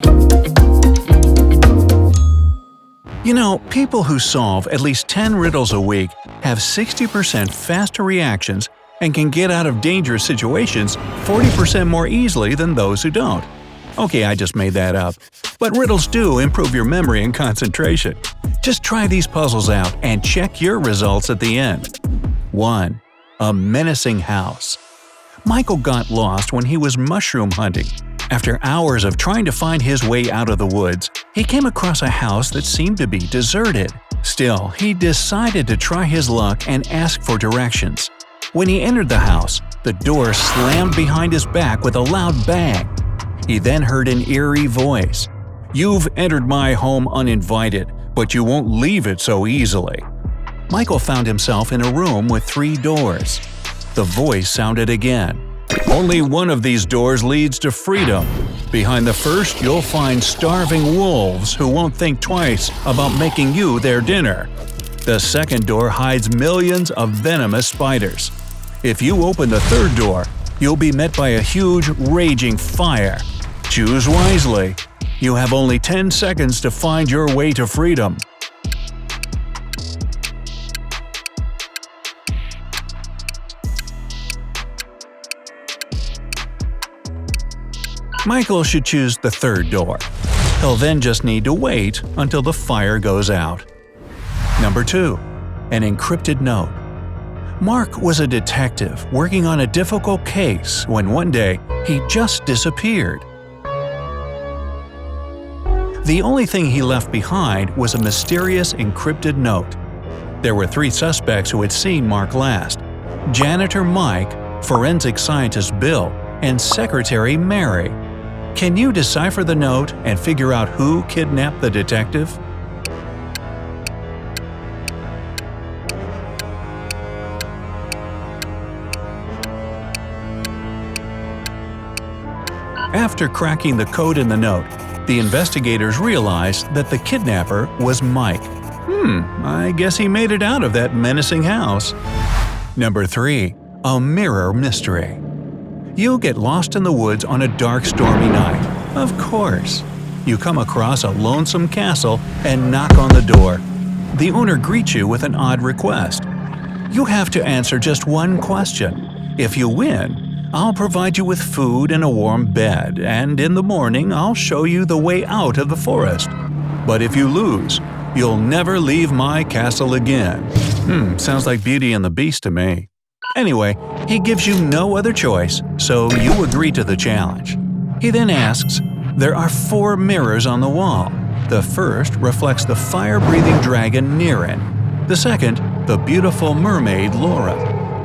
You know, people who solve at least 10 riddles a week have 60% faster reactions and can get out of dangerous situations 40% more easily than those who don't. Okay, I just made that up. But riddles do improve your memory and concentration. Just try these puzzles out and check your results at the end. 1. A menacing house. Michael got lost when he was mushroom hunting. After hours of trying to find his way out of the woods, he came across a house that seemed to be deserted. Still, he decided to try his luck and ask for directions. When he entered the house, the door slammed behind his back with a loud bang. He then heard an eerie voice. "You've entered my home uninvited, but you won't leave it so easily." Michael found himself in a room with 3 doors. The voice sounded again. "Only one of these doors leads to freedom. Behind the first, you'll find starving wolves who won't think twice about making you their dinner. The second door hides millions of venomous spiders. If you open the third door, you'll be met by a huge, raging fire. Choose wisely. You have only 10 seconds to find your way to freedom." Michael should choose the third door. He'll then just need to wait until the fire goes out. Number 2. An encrypted note. Mark was a detective working on a difficult case when one day he just disappeared. The only thing he left behind was a mysterious encrypted note. There were 3 suspects who had seen Mark last: janitor Mike, forensic scientist Bill, and secretary Mary. Can you decipher the note and figure out who kidnapped the detective? After cracking the code in the note, the investigators realized that the kidnapper was Mike. I guess he made it out of that menacing house. Number 3. A mirror mystery. You get lost in the woods on a dark, stormy night. Of course. You come across a lonesome castle and knock on the door. The owner greets you with an odd request. You have to answer just one question. If you win, I'll provide you with food and a warm bed, and in the morning I'll show you the way out of the forest. But if you lose, you'll never leave my castle again. Sounds like Beauty and the Beast to me. Anyway, he gives you no other choice, so you agree to the challenge. He then asks, there are 4 mirrors on the wall. The first reflects the fire-breathing dragon Nirin. The second, the beautiful mermaid Laura.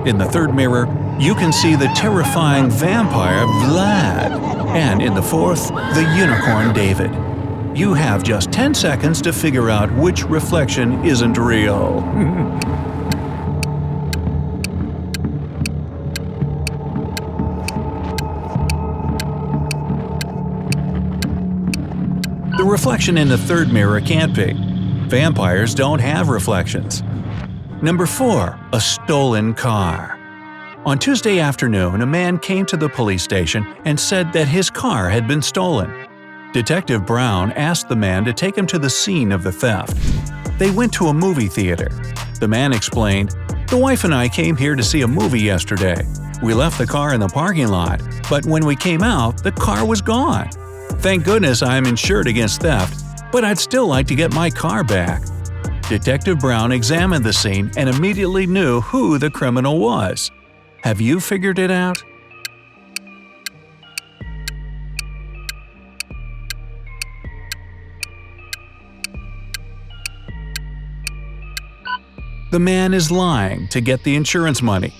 In the third mirror, you can see the terrifying vampire Vlad. And in the fourth, the unicorn David. You have just 10 seconds to figure out which reflection isn't real. The reflection in the third mirror can't be. Vampires don't have reflections. Number 4. A stolen car. On Tuesday afternoon, a man came to the police station and said that his car had been stolen. Detective Brown asked the man to take him to the scene of the theft. They went to a movie theater. The man explained, "The wife and I came here to see a movie yesterday. We left the car in the parking lot, but when we came out, the car was gone. Thank goodness I am insured against theft, but I'd still like to get my car back." Detective Brown examined the scene and immediately knew who the criminal was. Have you figured it out? The man is lying to get the insurance money.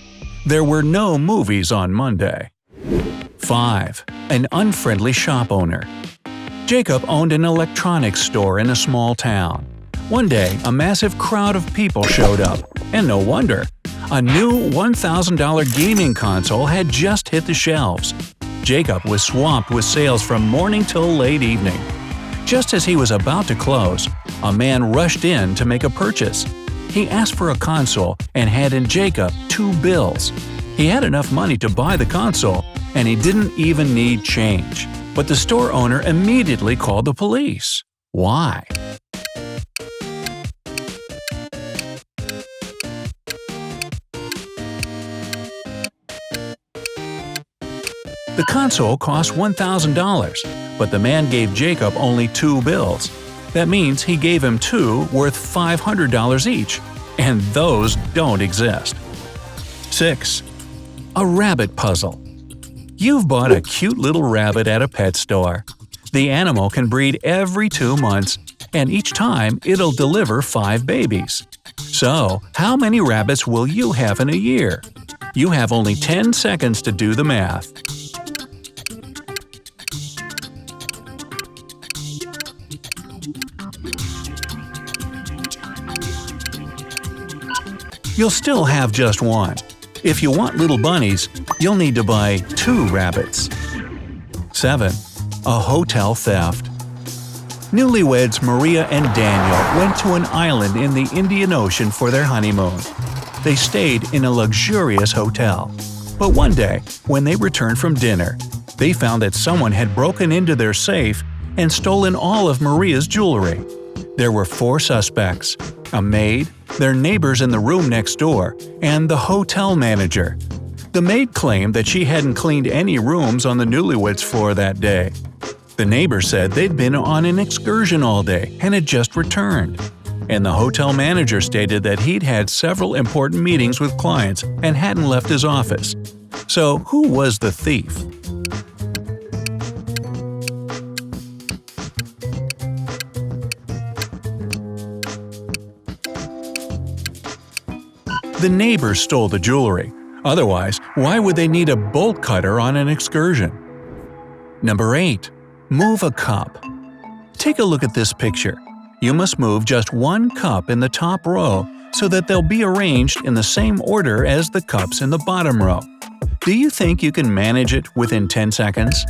There were no movies on Monday. 5. An unfriendly shop owner. Jacob owned an electronics store in a small town. One day, a massive crowd of people showed up, and no wonder. A new $1,000 gaming console had just hit the shelves. Jacob was swamped with sales from morning till late evening. Just as he was about to close, a man rushed in to make a purchase. He asked for a console and handed Jacob 2 bills. He had enough money to buy the console, and he didn't even need change. But the store owner immediately called the police. Why? The console cost $1,000, but the man gave Jacob only 2 bills. That means he gave him 2 worth $500 each, and those don't exist. 6. A rabbit puzzle. You've bought a cute little rabbit at a pet store. The animal can breed every 2 months, and each time it'll deliver 5 babies. So, how many rabbits will you have in a year? You have only 10 seconds to do the math. You'll still have just 1. If you want little bunnies, you'll need to buy 2 rabbits. 7. A hotel theft. Newlyweds Maria and Daniel went to an island in the Indian Ocean for their honeymoon. They stayed in a luxurious hotel. But one day, when they returned from dinner, they found that someone had broken into their safe and stolen all of Maria's jewelry. There were 4 suspects: a maid, their neighbors in the room next door, and the hotel manager. The maid claimed that she hadn't cleaned any rooms on the newlyweds floor that day. The neighbor said they'd been on an excursion all day and had just returned. And the hotel manager stated that he'd had several important meetings with clients and hadn't left his office. So who was the thief? The neighbors stole the jewelry. Otherwise, why would they need a bolt cutter on an excursion? Number 8. Move a cup. Take a look at this picture. You must move just 1 cup in the top row so that they'll be arranged in the same order as the cups in the bottom row. Do you think you can manage it within 10 seconds?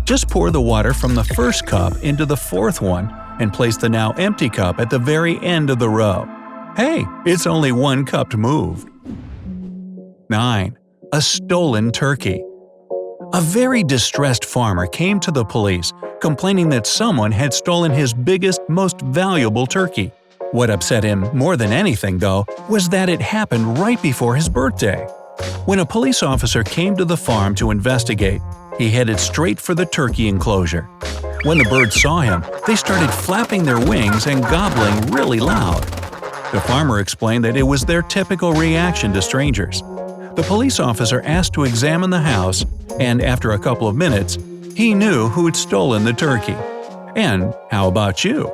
Just pour the water from the first cup into the 4th one and place the now empty cup at the very end of the row. Hey, it's only 1 cup moved. 9. A stolen turkey. A very distressed farmer came to the police complaining that someone had stolen his biggest, most valuable turkey. What upset him more than anything, though, was that it happened right before his birthday. When a police officer came to the farm to investigate, he headed straight for the turkey enclosure. When the birds saw him, they started flapping their wings and gobbling really loud. The farmer explained that it was their typical reaction to strangers. The police officer asked to examine the house, and after a couple of minutes, he knew who had stolen the turkey. And how about you?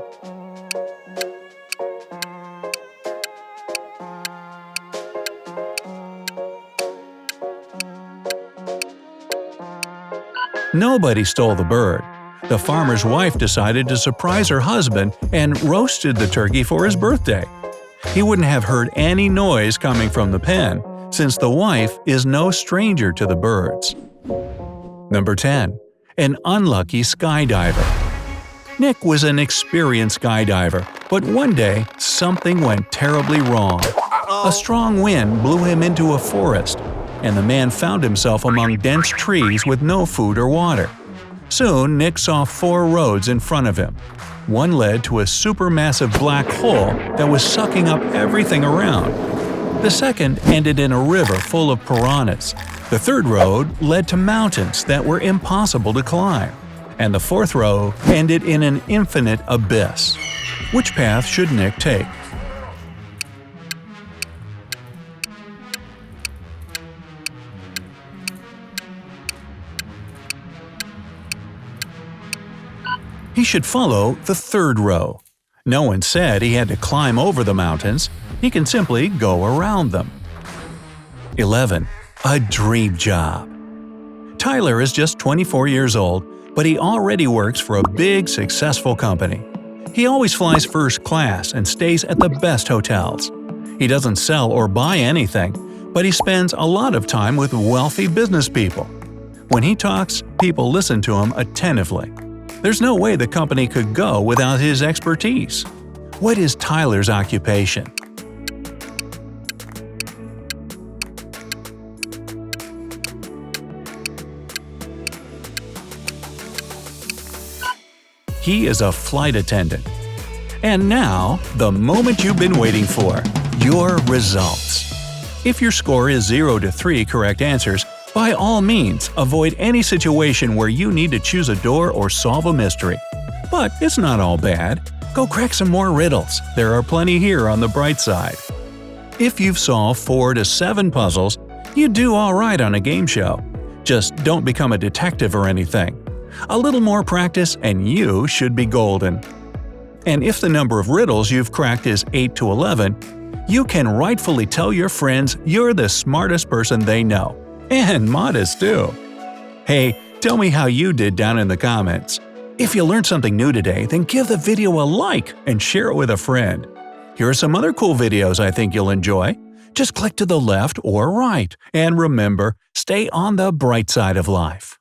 Nobody stole the bird. The farmer's wife decided to surprise her husband and roasted the turkey for his birthday. He wouldn't have heard any noise coming from the pen, since the wife is no stranger to the birds. Number 10. An unlucky skydiver. Nick was an experienced skydiver, but one day something went terribly wrong. A strong wind blew him into a forest, and the man found himself among dense trees with no food or water. Soon, Nick saw 4 roads in front of him. One led to a supermassive black hole that was sucking up everything around. The second ended in a river full of piranhas. The third road led to mountains that were impossible to climb. And the 4th road ended in an infinite abyss. Which path should Nick take? He should follow the 3rd row. No one said he had to climb over the mountains. He can simply go around them. 11. A dream job. Tyler is just 24 years old, but he already works for a big, successful company. He always flies first class and stays at the best hotels. He doesn't sell or buy anything, but he spends a lot of time with wealthy business people. When he talks, people listen to him attentively. There's no way the company could go without his expertise. What is Tyler's occupation? He is a flight attendant. And now, the moment you've been waiting for – your results. If your score is 0 to 3 correct answers, by all means, avoid any situation where you need to choose a door or solve a mystery. But it's not all bad. Go crack some more riddles. There are plenty here on the bright side. If you've solved 4 to 7 puzzles, you do all right on a game show. Just don't become a detective or anything. A little more practice and you should be golden. And if the number of riddles you've cracked is 8 to 11, you can rightfully tell your friends you're the smartest person they know. And modest too. Hey, tell me how you did down in the comments. If you learned something new today, then give the video a like and share it with a friend. Here are some other cool videos I think you'll enjoy. Just click to the left or right. And remember, stay on the bright side of life.